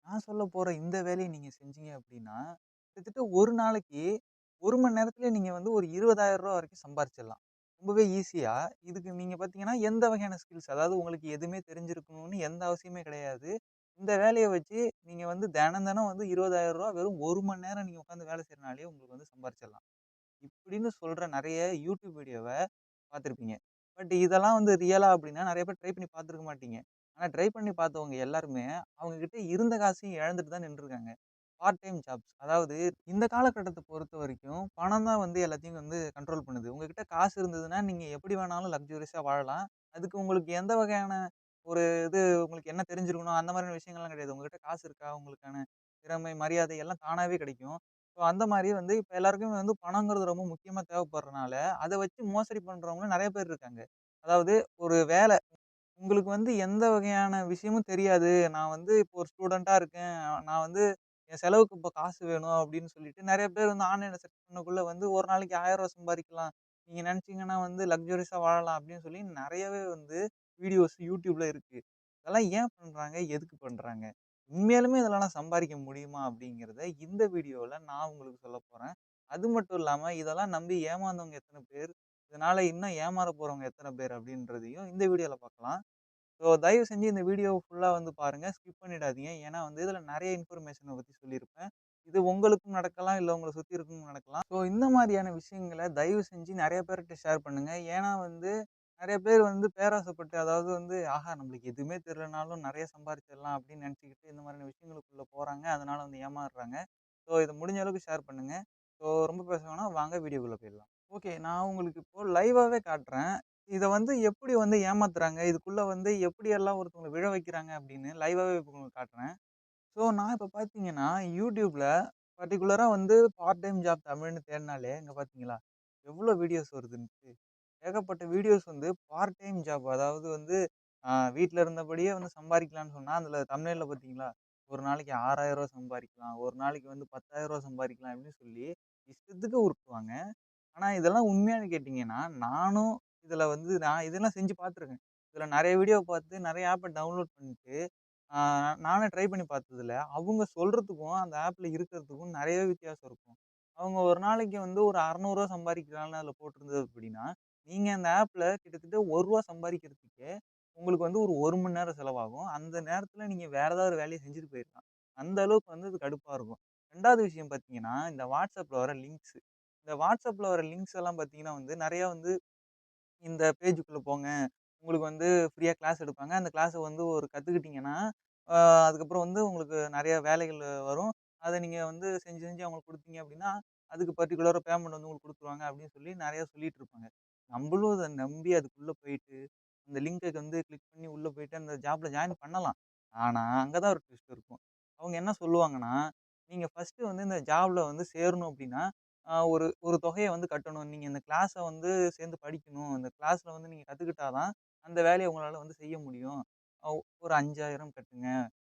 நான் சொல்லப் போற இந்த வேலைய நீங்க செஞ்சீங்க அப்படின்னா, கிட்டத்தட்ட ஒரு நாளைக்கு 1 மணி நேரத்திலே நீங்க வந்து ஒரு ரூ. 20,000 வரைக்கும் சம்பாரிச்சிடலாம். ரொம்பவே ஈஸியா. இதுக்கு நீங்க பார்த்தீங்கன்னா, எந்த வகையான ஸ்கில்ஸ் அதாவது உங்களுக்கு எதுவுமே தெரிஞ்சிருக்கணும்னு எந்த அவசியமே கிடையாது. இந்த வேலைய வச்சு நீங்க வந்து தினம் தினம் வந்து ரூ. 20,000 வெறும் 1 மணி நேரம் நீங்க உட்கார்ந்து வேலை செய்றனாலேயே உங்களுக்கு வந்து சம்பாரிச்சிடலாம். இப்படின்னு சொல்ற நெறைய யூடியூப் வீடியோவ பார்த்திருப்பீங்க. பட் இதெல்லாம் வந்து ரியலா அப்படின்னா நெறைய பேர் ட்ரை பண்ணி பார்த்துருக்க மாட்டீங்க. ஆனா ட்ரை பண்ணி பார்த்தவங்க எல்லாருமே, அவங்க கிட்ட இருந்த காசையும் இழந்துட்டு தான் நின்னுருக்காங்க. Part time jobs. அதாவது இந்த காலகட்டத்த பொறுத்தவரைக்கும், பணம் தான் வந்து எல்லாத்தையும் வந்து கண்ட்ரோல் பண்ணுது. உங்ககிட்ட காசு இருந்ததுன்னா, நீங்க எப்படி வேணாலும் லக்ஸூரியஸா வாழலாம். அதுக்கு உங்களுக்கு எந்த வகையான ஒரு இது உங்களுக்கு என்ன தெரிஞ்சிருக்கணும், அந்த மாதிரியான விஷயங்கள்லாம் கிடையாது. உங்ககிட்ட காசு இருக்கா, உங்களுக்கான திறமை, மரியாதை எல்லாம் தானாவே கிடைக்கும். ஸோ அந்த மாரி வந்து இப்ப எல்லாருக்குமே வந்து பணங்கிறது ரொம்ப முக்கியமா தேவைப்படுறனால, அத வச்சு மோசடி பண்றவங்களும் நெறைய பேர் இருக்காங்க. அதாவது ஒரு வேல உங்களுக்கு வந்து எந்த வகையான விஷயமும் தெரியாது. நான் வந்து இப்போ ஒரு ஸ்டூடெண்ட்டா இருக்கேன். நான் வந்து என் செலவுக்கு இப்போ காசு வேணும் அப்படின்னு சொல்லிட்டு நெறைய பேர் வந்து ஆன்லைன்ல செர்ச் பண்ணக்குள்ள வந்து ஒரு நாளைக்கு ரூ. 1000 சம்பாரிக்கலாம். நீங்க நெனச்சீங்கன்னா வந்து லக்ஸூரியஸா வாழலாம் அப்படின்னு சொல்லி நெறையவே வந்து வீடியோஸ் YouTubeல இருக்கு. இதெல்லாம் ஏன் பண்றாங்க? எதுக்கு பண்றாங்க? உண்மையாலுமே இதெல்லாம் சம்பாரிக்க முடியுமா? அப்படிங்கிறத இந்த வீடியோல நான் உங்களுக்கு சொல்லப் போறேன். அது மட்டும் இல்லாம இதெல்லாம் நம்பி ஏமாந்தவங்க எத்தன பேர்? இதனால இன்னும் ஏமாறப் போறவங்க எத்தன பேர்? அப்படின்றதையும் இந்த வீடியோல பார்க்கலாம். ஸோ தயவு செஞ்சு இந்த வீடியோ ஃபுல்லா வந்து பாருங்க. ஸ்கிப் பண்ணிடாதீங்க. ஏன்னா வந்து இதில நெறைய இன்ஃபர்மேஷன பத்தி சொல்லியிருப்பேன். இது உங்களுக்கும் நடக்கலாம், இல்ல உங்கள சுத்தி இருக்கவங்களுக்கும் நடக்கலாம். ஸோ இந்த மாரியான விஷயங்கள தயவு செஞ்சு நெறைய பேர்ட்ட ஷேர் பண்ணுங்க. ஏன்னா வந்து நெறைய பேர் வந்து பேராசைப்பட்டு அதாவது வந்து ஆஹா நம்மளுக்கு எதுவுமே தெரியலனாலும் நெறைய சம்பாரிச்சிடலாம் அப்படின்னு நெனச்சுக்கிட்டு இந்த மாதிரியான விஷயங்களுக்குள்ள போறாங்க. அதனால வந்து ஏமாறுறாங்க. ஸோ இத முடிஞ்ச அளவுக்கு ஷேர் பண்ணுங்க. ஸோ ரொம்ப பேச வேணாம். வாங்க வீடியோக்குள்ள போயிடலாம். ஓகே. நான் உங்களுக்கு இப்போ லைவாவே காட்டுறேன். இத வந்து எப்படி வந்து ஏமாத்துறாங்க? இதுக்குள்ள வந்து எப்படியெல்லாம் ஒருத்தவங்கள விழ வைக்கிறாங்க அப்படின்னு லைவாவே இப்ப உங்களுக்கு காட்டுறேன். ஸோ நான் இப்ப பார்த்தீங்கன்னா, YouTubeல பர்ட்டிகுலரா வந்து பார்ட் டைம் ஜாப் தமிழ்ன்னு தேடுனாலே, இங்க பார்த்தீங்களா? எவ்ளோ வீடியோஸ் வருதுன்ட்டு. ஏகப்பட்ட வீடியோஸ் வந்து பார்ட் டைம் ஜாப் அதாவது வந்து வீட்ல இருந்தபடியே வந்து சம்பாரிக்கலான்னு சொன்னா, அதுல தம்ப்நெயில்ல பார்த்தீங்களா? ஒரு நாளைக்கு ரூ. 6,000 சம்பாரிக்கலாம். ஒரு நாளைக்கு வந்து ரூ. 10,000 சம்பாரிக்கலாம் அப்படின்னு சொல்லி இஷ்டத்துக்கு உருட்டுவாங்க. ஆனா, இதெல்லாம் உண்மையான்னு கேட்டீங்கன்னா, நானும் இதுல வந்து நான் இதெல்லாம் செஞ்சு பார்த்துருக்கேன். இதுல நெறைய வீடியோ பார்த்து, நெறைய ஆப்ப டவுன்லோட் பண்ணிட்டு, ஆ நானே ட்ரை பண்ணி பார்த்ததுல, அவங்க சொல்றதுக்கும், அந்த ஆப்ல இருக்கிறதுக்கும் நெறையவே வித்தியாசம் இருக்கும். அவங்க ஒரு நாளைக்கு வந்து ஒரு ரூ. 600 சம்பாரிக்கிறாங்கன்னு அதுல போட்டிருந்தது அப்படின்னா, நீங்க அந்த ஆப்ல கிட்டத்தட்ட ரூ. 1 சம்பாரிக்கிறதுக்கே, உங்களுக்கு வந்து ஒரு 1 மணி நேரம் செலவாகும். அந்த நேரத்துல நீங்க வேற ஏதாவது ஒரு வேலைய செஞ்சுட்டு போயிரலாம். அந்த அளவுக்கு வந்து இது கடுப்பா இருக்கும். 2வது விஷயம் பார்த்தீங்கன்னா, இந்த WhatsAppல வர லிங்க்ஸ். இந்த WhatsAppல வர லிங்க்ஸ் எல்லாம் பார்த்தீங்கன்னா வந்து, நெறையா வந்து இந்த பேஜுக்குள்ள போங்க. உங்களுக்கு வந்து ஃப்ரீயா கிளாஸ் எடுப்பாங்க. அந்த கிளாஸ வந்து ஒரு கத்துக்கிட்டீங்கன்னா, அ அதுக்கப்புறம் வந்து உங்களுக்கு நெறைய வேலைகள் வரும். அத நீங்க வந்து செஞ்சு செஞ்சு அவங்களுக்கு குடுத்தீங்க அப்டின்னா, அதுக்கு பர்ட்டிகுலரா பேமெண்ட் வந்து உங்களுக்கு குடுத்துருவாங்க அப்டின்னு சொல்லி நெறைய சொல்லிட்டு இருப்பாங்க. நம்பளும் அத நம்பி அதுக்குள்ள போயிட்டு, அந்த லிங்க்க வந்து கிளிக் பண்ணி உள்ள போயிட்டு அந்த ஜாப்ல ஜாயின் பண்ணலாம். ஆனா, அங்க தான் ஒரு ட்விஸ்ட் இருக்கும். அவங்க என்ன சொல்லுவாங்கன்னா, நீங்க ஃபர்ஸ்ட்டு வந்து இந்த ஜாப்ல வந்து சேரணும் அப்டின்னா, ஒரு ஒரு தொகைய வந்து கட்டணும். நீங்க இந்த கிளாஸ வந்து சேர்ந்து படிக்கணும். இந்த கிளாஸ்ல வந்து நீங்க கத்துக்கிட்டா தான், அந்த வேலைய உங்களால வந்து செய்ய முடியும். ஒரு 5,000 கட்டுங்க,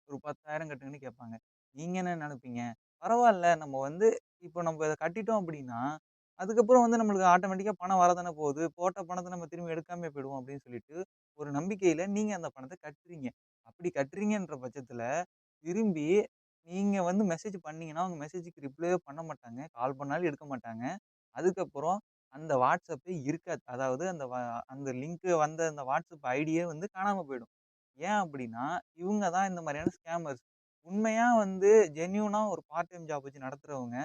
ஒரு 10,000 கட்டுங்கன்னு கேட்பாங்க. நீங்க என்ன நெனைப்பீங்க? பரவால்ல நம்ம வந்து இப்போ நம்ம இத கட்டிட்டோம் அப்டின்னா, அதுக்கப்புறம் வந்து நம்மளுக்கு ஆட்டோமேட்டிக்கா பணம் வரதானே போகுது. போட்ட பணத்த நம்ம திரும்பி எடுக்காமயே போயிடுவோம் அப்டின்னு சொல்லிட்டு, ஒரு நம்பிக்கையில நீங்க அந்த பணத்த கட்டுறீங்க. அப்படி கட்டுறீங்கன்ற பட்சத்துல, திரும்பி நீங்க வந்து மெசேஜ் பண்ணீங்கன்னா, அவங்க மெசேஜுக்கு ரிப்ளேயே பண்ண மாட்டாங்க. கால் பண்ணாலும் எடுக்க மாட்டாங்க. அதுக்கப்புறம் அந்த WhatsAppே இருக்காது. அதாவது அந்த லிங்க் வந்த அந்த WhatsApp ஐடியே வந்து காணாம போயிடும். ஏன் அப்டின்னா, இவங்க தான் இந்த மாரியான ஸ்கேமர்ஸ். உண்மையா வந்து ஜென்யூனா ஒரு பார்ட் டைம் ஜாப் வச்சு நடத்துறவங்க,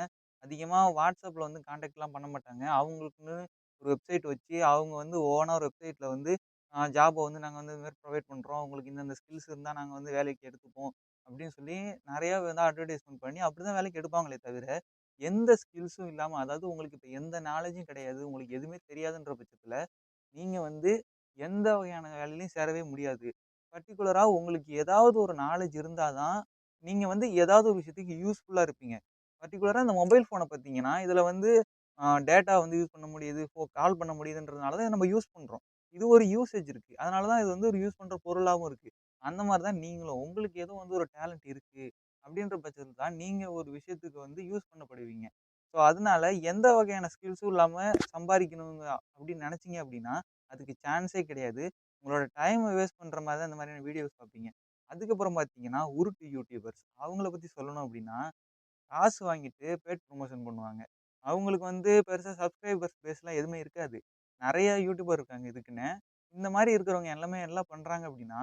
அதிகமா WhatsAppல வந்து கான்டாக்ட்லாம் பண்ண மாட்டாங்க. அவங்களுக்குன்னு ஒரு வெப்சைட் வச்சு, அவங்க வந்து ஓனா ஒரு வெப்சைட்ல வந்து ஜாப்ப வந்து நாங்க வந்து இந்த மாரி ப்ரொவைட் பண்றோம். உங்களுக்கு இந்தந்த ஸ்கில்ஸ் இருந்தா நாங்க வந்து வேலைக்கு எடுத்துப்போம். அப்டின்னு சொல்லி நெறைய வந்து அட்வர்டைஸ்மென்ட் பண்ணி அப்படிதான் வேலைக்கு எடுப்பாங்களே தவிர, எந்த ஸ்கில்ஸும் இல்லாம அதாவது உங்களுக்கு இப்ப எந்த நாலேட்ஜும் கிடையாது. உங்களுக்கு எதுவுமே தெரியாதுன்ற பட்சத்தில, நீங்க வந்து எந்த வகையான வேலையிலயும் சேரவே முடியாது. பர்ட்டிகுலரா உங்களுக்கு ஏதாவது ஒரு நாலேட்ஜ் இருந்தா தான், நீங்க வந்து ஏதாவது ஒரு விஷயத்துக்கு யூஸ்ஃபுல்லா இருப்பீங்க. பர்ட்டிகுலரா இந்த மொபைல் ஃபோன பார்த்தீங்கன்னா, இதில வந்து டேட்டா வந்து யூஸ் பண்ண முடியுது, கால் பண்ண முடியுதுன்றதுனால தான் நம்ம யூஸ் பண்றோம். இது ஒரு யூசேஜ் இருக்கு. அதனால தான் இது வந்து ஒரு யூஸ் பண்ற பொருளாவும் இருக்கு. அந்த மாரி தான் நீங்களும். உங்களுக்கு ஏதோ வந்து ஒரு டேலண்ட் இருக்கு. அப்படின்ற பட்சத்தில தான் நீங்க ஒரு விஷயத்துக்கு வந்து யூஸ் பண்ணப்படுவீங்க. ஸோ, அதனால எந்த வகையான ஸ்கில்ஸும் இல்லாம சம்பாரிக்கணுங்க அப்படின்னு நெனச்சீங்க அப்படின்னா, அதுக்கு சான்ஸே கிடையாது. உங்களோட டைம வேஸ்ட் பண்ற மாரி தான் இந்த மாதிரியான வீடியோஸ் பார்ப்பீங்க. அதுக்கப்புறம் பார்த்தீங்கன்னா, உருட்டு யூடியூபர்ஸ். அவங்கள பத்தி சொல்லணும் அப்டின்னா, காசு வாங்கிட்டு பெய்ட் ப்ரமோஷன் பண்ணுவாங்க. அவங்களுக்கு வந்து பெருசா சப்ஸ்கிரைபர்ஸ் பேஸ்லாம் எதுவுமே இருக்காது. நெறைய யூடியூபர் இருக்காங்க இதுக்குன்னே. இந்த மாரி இருக்கிறவங்க எல்லாமே என்ன பண்றாங்க அப்டின்னா,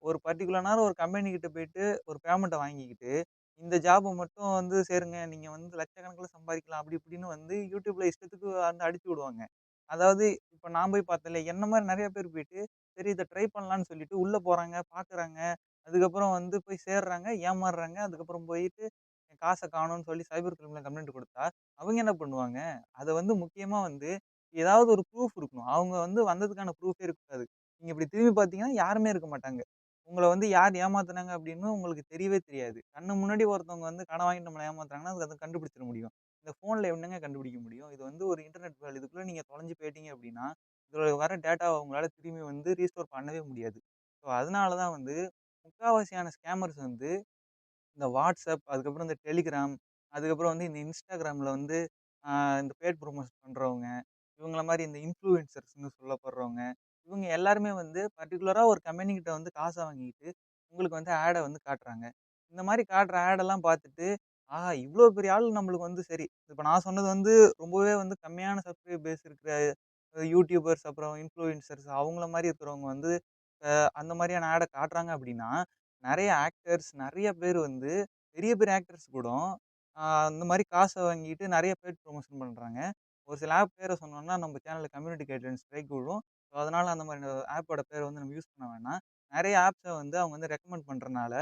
ஒரு பர்ட்டிகுலர் நேரம் ஒரு கம்பெனி கிட்ட போயிட்டு ஒரு பேமெண்ட்ட வாங்கிக்கிட்டு, இந்த ஜாப் மட்டும் வந்து சேருங்க. நீங்க வந்து லட்சக்கணக்கில சம்பாதிக்கலாம். அப்டி இப்டின்னு வந்து யூடியூப்ல இஷ்டத்துக்கு வந்து அடிச்சு விடுவாங்க. அதாவது இப்ப நான் போய் பார்த்தேன்ல, என்ன மாரி நெறைய பேர் போயிட்டு, சரி இத ட்ரை பண்ணலான்னு சொல்லிட்டு உள்ள போறாங்க, பார்க்குறாங்க. அதுக்கப்புறம் வந்து போய் சேர்றாங்க, ஏமாறுறாங்க. அதுக்கப்புறம் போயிட்டு என் காச காணோம்னு சொல்லி சைபர் கிரைம்ல கம்ப்ளைண்ட் குடுத்தா, அவங்க என்ன பண்ணுவாங்க, அத வந்து முக்கியமா வந்து ஏதாவது ஒரு ப்ரூஃப் இருக்கணும். அவங்க வந்து வந்ததுக்கான ப்ரூஃபே இருக்காது. நீங்க இப்டி திரும்பி பார்த்தீங்கன்னா, யாருமே இருக்க மாட்டாங்க. உங்கள வந்து யார் ஏமாத்துனாங்க அப்டின்னு உங்களுக்கு தெரியவே தெரியாது. கண்ணு முன்னாடி ஒருத்தவங்க வந்து கடன் வாங்கிட்டு நம்மள ஏமாத்துறாங்கன்னா, அத கண்டுபிடிச்சிட முடியும். இந்த ஃபோன்ல என்னங்க கண்டுபிடிக்க முடியும்? இது வந்து ஒரு இன்டர்நெட் வேர்ல்டு. இதுக்குள்ள நீங்க தொலைஞ்சு போயிட்டீங்க அப்டின்னா, இதுல வர டேட்டாவ உங்களால திரும்பி வந்து ரீஸ்டோர் பண்ணவே முடியாது. ஸோ அதனால தான் வந்து முக்காவாசியான ஸ்கேமர்ஸ் வந்து இந்த WhatsApp, அதுக்கப்புறம் இந்த Telegram, அதுக்கப்புறம் வந்து இந்த Instagramல வந்து ஆ இந்த பெய்ட் ப்ரமோஷன் பண்றவங்க, இவங்கள மாரி இந்த இன்ஃப்ளூயன்சர்ஸ்ன்னு சொல்லப்படுறவங்க, இவங்க எல்லாருமே வந்து பர்ட்டிகுலரா ஒரு கம்பெனி கிட்ட வந்து காச வாங்கிட்டு, உங்களுக்கு வந்து ஆட வந்து காட்டுறாங்க. இந்த மாரி காட்டுற ஆடெல்லாம் பார்த்துட்டு, ஆஹா! இவ்ளோ பெரிய ஆள் நம்மளுக்கு வந்து சரி, இப்ப நான் சொன்னது வந்து ரொம்பவே வந்து கம்மியான சப்ஸ்கிரைப் பேஸ் இருக்கிற யூடியூபர்ஸ், அப்புறம் இன்ஃப்ளூயன்சர்ஸ் அவங்கள மாரி இருக்கிறவங்க வந்து அந்த மாரியான ஆட காட்டுறாங்க அப்டின்னா, நெறைய ஆக்டர்ஸ் நெறைய பேர் வந்து பெரிய பெரிய ஆக்டர்ஸ் கூட அந்த மாரி காச வாங்கிட்டு நெறைய பெய்ட் ப்ரமோஷன் பண்றாங்க. ஒரு சில ஆப் பேர சொன்னோம்னா நம்ம சேனல்ல கம்யூனிட்டி கைட்லைன்ஸ் ஸ்ட்ரைக் விழும். ஸோ அதனால அந்த மாரி ஆப்போட பேர வந்து நம்ம யூஸ் பண்ண வேணாம். நெறைய ஆப்ஸ வந்து அவங்க வந்து ரெக்கமெண்ட் பண்றனால,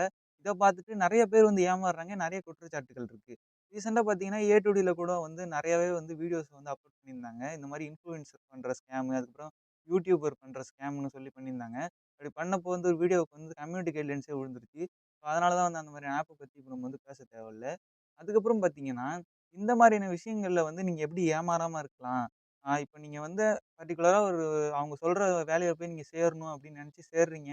இத பார்த்துட்டு நெறைய பேர் வந்து ஏமாறுறாங்க. நெறைய குற்றச்சாட்டுகள் இருக்கு. ரீசென்ட்டா பார்த்தீங்கன்னா, ஏ டு டில கூட வந்து நெறையாவே வந்து வீடியோஸ் வந்து அப்லோட் பண்ணியிருந்தாங்க. இந்த மாரி இன்ஃப்ளூயன்சர் பண்ற ஸ்கேமு, அதுக்கப்புறம் யூடியூபர் பண்ற ஸ்கேம்ன்னு சொல்லி பண்ணியிருந்தாங்க. அப்படி பண்ணப்போ வந்து ஒரு வீடியோவுக்கு வந்து கம்யூனிட்டி கைட்லைன்ஸே விழுந்துருச்சு. ஸோ அதனால தான் வந்து அந்த மாரி ஆப்ப பத்தி இப்ப நம்ம வந்து பேச தேவையில்ல. அதுக்கப்புறம் பார்த்தீங்கன்னா, இந்த மாரியான விஷயங்கள்ல வந்து நீங்க எப்படி ஏமாறாம இருக்கலாம்? இப்ப நீங்க வந்து பர்ட்டிகுலரா ஒரு அவங்க சொல்ற வேலையில போய் நீங்க சேரணும் அப்படின்னு நெனச்சு சேர்றீங்க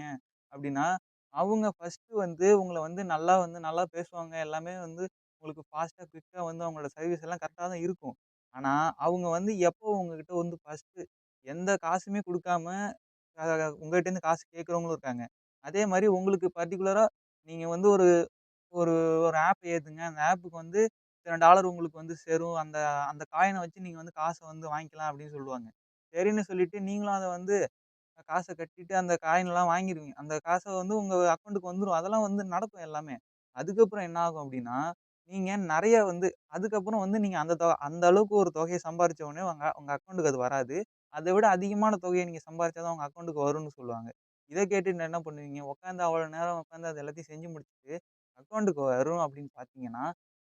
அப்படின்னா, அவங்க ஃபர்ஸ்ட்டு வந்து உங்கள வந்து நல்லா பேசுவாங்க. எல்லாமே வந்து உங்களுக்கு ஃபாஸ்ட்டா, குயிக்கா வந்து அவங்களோட சர்வீஸ் எல்லாம் கரெக்ட்டா தான் இருக்கும். ஆனா, அவங்க வந்து எப்போ உங்ககிட்ட வந்து ஃபர்ஸ்ட்டு எந்த காசுமே குடுக்காம உங்ககிட்டேருந்து காசு கேட்கிறவங்களும் இருக்காங்க. அதே மாரி உங்களுக்கு பர்ட்டிகுலரா நீங்க வந்து ஒரு ஒரு ஒரு ஆப் ஏத்துங்க. அந்த ஆப்புக்கு வந்து இத்தன டாலர் உங்களுக்கு வந்து சேரும். அந்த அந்த காயின வச்சு நீங்க வந்து காச வந்து வாங்கிக்கலாம் அப்படின்னு சொல்லுவாங்க. சரின்னு சொல்லிட்டு நீங்களும் அத வந்து காச கட்டிட்டு அந்த காயின்லாம் வாங்கிருவீங்க. அந்த காச வந்து உங்க அக்கவுண்ட்க்கு வந்துரும். அதெல்லாம் வந்து நடக்கும் எல்லாமே. அதுக்கப்புறம் என்ன ஆகும் அப்டின்னா, நீங்க நெறைய வந்து அதுக்கப்புறம் வந்து நீங்க அந்த அளவுக்கு ஒரு தொகைய சம்பாரிச்ச உடனே உங்க உங்க அக்கவுண்ட்க்கு அது வராது. அத விட அதிகமான தொகைய நீங்க சம்பாரிச்சா தான் உங்க அக்கவுண்ட்க்கு வரும்னு சொல்லுவாங்க. இத கேட்டுட்டு என்ன பண்ணுவீங்க? உட்காந்து அவ்வளோ நேரம் உட்காந்து அது எல்லாத்தையும் செஞ்சு முடிச்சுட்டு, அக்கவுண்ட்க்கு வரும் அப்டின்னு பார்த்தீங்கன்னா,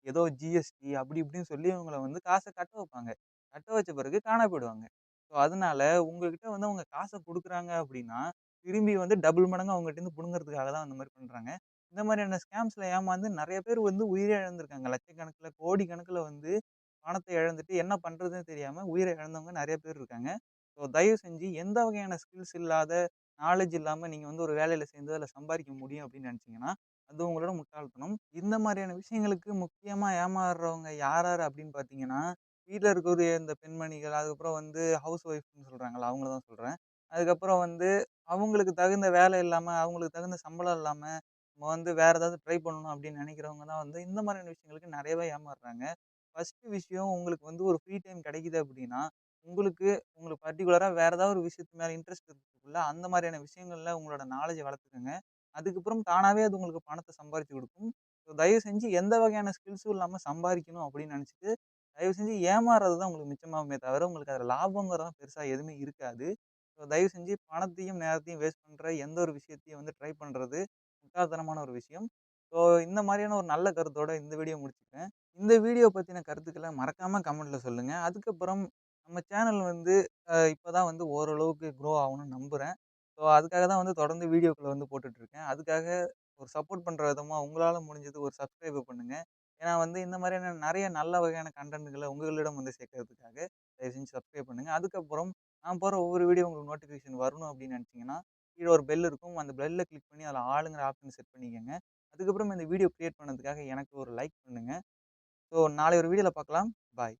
ஏதோ ஜிஎஸ்டி அப்டி இப்டின்னு சொல்லி உங்கள வந்து காச கட்ட வைப்பாங்க. கட்ட வச்ச பிறகு காணா போயிடுவாங்க. ஸோ அதனால உங்ககிட்ட வந்து அவங்க காச குடுக்குறாங்க அப்டின்னா, திரும்பி வந்து டபுள் மடங்கா உங்கட்டருந்து புடுங்குறதுக்காக தான் அந்த மாரி பண்றாங்க. இந்த மாரியான ஸ்கேம்ஸ்ல ஏமாந்து நெறைய பேர் வந்து உயிரே இழந்திருக்காங்க. லட்சக்கணக்குல, கோடி கணக்குல வந்து பணத்த இழந்துட்டு என்ன பண்றதுன்னு தெரியாம உயிர இழந்தவங்க நெறைய பேர் இருக்காங்க. ஸோ தயவு செஞ்சு எந்த வகையான ஸ்கில்ஸ் இல்லாத, நாலேட்ஜ் இல்லாம நீங்க வந்து ஒரு வேலையில சேர்ந்து அதில சம்பாரிக்க முடியும் அப்டின்னு நெனச்சீங்கன்னா, அது உங்களோட முட்டாள்தனம். இந்த மாரியான விஷயங்களுக்கு முக்கியமா ஏமாறுறவங்க யார் யார் அப்டின்னு பார்த்தீங்கன்னா, வீட்ல இருக்கக்கூடிய இந்த பெண்மணிகள், அதுக்கப்புறம் வந்து ஹவுஸ் ஒய்ஃப்ன்னு சொல்றாங்கல்ல, அவங்கள தான் சொல்றேன். அதுக்கப்புறம் வந்து அவங்களுக்கு தகுந்த வேலை இல்லாம, அவங்களுக்கு தகுந்த சம்பளம் இல்லாம, நம்ம வந்து வேற ஏதாவது ட்ரை பண்ணணும் அப்படின்னு நினைக்கிறவங்க தான் வந்து இந்த மாதிரியான விஷயங்களுக்கு நெறையவே ஏமாறுறாங்க. ஃபர்ஸ்ட்டு விஷயம் உங்களுக்கு வந்து ஒரு ஃப்ரீ டைம் கிடைக்குது அப்படின்னா, உங்களுக்கு உங்களுக்கு பர்ட்டிகுலரா வேற ஏதாவது ஒரு விஷயத்து மேல இன்ட்ரெஸ்ட் இருக்குல்ல, அந்த மாதிரியான விஷயங்கள்ல உங்களோட நாலேட்ஜ வளர்த்துக்கங்க. அதுக்கப்புறம் தானாவே அது உங்களுக்கு பணத்த சம்பாரிச்சு குடுக்கும். ஸோ தயவு செஞ்சு எந்த வகையான ஸ்கில்ஸும் இல்லாம சம்பாரிக்கணும் அப்படின்னு நினைச்சுட்டு தயவு செஞ்சு ஏமாறுறது தான் உங்களுக்கு மிச்சமாகுமே தவிர, உங்களுக்கு அதில லாபங்கிறதெல்லாம் பெருசா எதுவுமே இருக்காது. ஸோ தயவு செஞ்சு பணத்தையும், நேரத்தையும் வேஸ்ட் பண்ற எந்த ஒரு விஷயத்தையும் வந்து ட்ரை பண்றது முட்டாள்தனமான ஒரு விஷயம். ஸோ இந்த மாரியான ஒரு நல்ல கருத்தோட இந்த வீடியோ முடிச்சுக்கிறேன். இந்த வீடியோ பத்தின கருத்துக்கள மறக்காம கமெண்ட்ல சொல்லுங்க. அதுக்கப்புறம் நம்ம சேனல் வந்து இப்ப தான் வந்து ஓரளவுக்கு க்ரோ ஆகும்னு நம்புறேன். ஸோ அதுக்காக தான் வந்து தொடர்ந்து வீடியோக்கள வந்து போட்டுட்ருக்கேன். அதுக்காக ஒரு சப்போர்ட் பண்ற விதமா உங்களால முடிஞ்சது ஒரு சப்ஸ்கிரைப் பண்ணுங்க. ஏன்னா வந்து இந்த மாதிரியான நெறைய நல்ல வகையான கன்டென்ட்கள உங்களிடம் வந்து சேர்க்கறதுக்காக தயவு செஞ்சு சப்ஸ்கிரைப் பண்ணுங்க. அதுக்கப்புறம் நான் போடுற ஒவ்வொரு வீடியோ உங்களுக்கு நோட்டிஃபிகேஷன் வரணும் அப்படின்னு நினைச்சீங்கன்னா, கீழ ஒரு பெல் இருக்கும். அந்த பெல்ல கிளிக் பண்ணி அதில ஆளுங்கிற ஆப்ஷன் செட் பண்ணிக்கங்க. அதுக்கப்புறம் இந்த வீடியோ கிரியேட் பண்ணதுக்காக எனக்கு ஒரு லைக் பண்ணுங்க. ஸோ நாளை ஒரு வீடியோல பார்க்கலாம். பாய்.